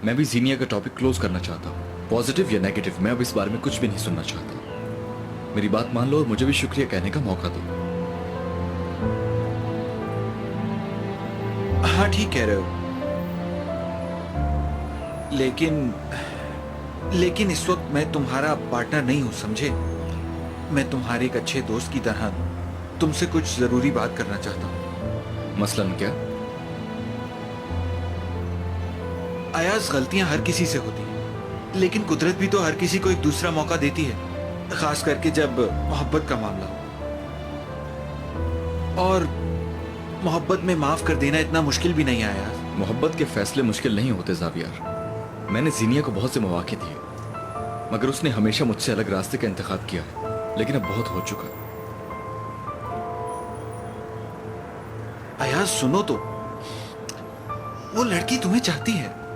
मैं भी जीनिया का टॉपिक क्लोज करना चाहता हूँ, पॉजिटिव या नेगेटिव, मैं अब इस बारे में कुछ भी नहीं सुनना चाहता। मेरी बात मान लो और मुझे भी शुक्रिया कहने का मौका दो। हाँ ठीक कह रहे हो, लेकिन लेकिन इस वक्त मैं तुम्हारा पार्टनर नहीं हूं, समझे? मैं तुम्हारे एक अच्छे दोस्त की तरह तुमसे कुछ जरूरी बात करना चाहता हूं। मसलन क्या? अयाज, गलतियां हर किसी से होती हैं, लेकिन कुदरत भी तो हर किसी को एक दूसरा मौका देती है, खास करके जब मोहब्बत का मामला हो। और मोहब्बत में माफ कर देना इतना मुश्किल भी नहीं है अयाज। मोहब्बत के फैसले मुश्किल नहीं होते ज़ावियर। मैंने जीनिया को बहुत से मौके दिए, मगर उसने हमेशा मुझसे अलग रास्ते का इंतखाब किया है, लेकिन अब बहुत हो चुका। अयाज सुनो तो, वो लड़की तुम्हें चाहती है।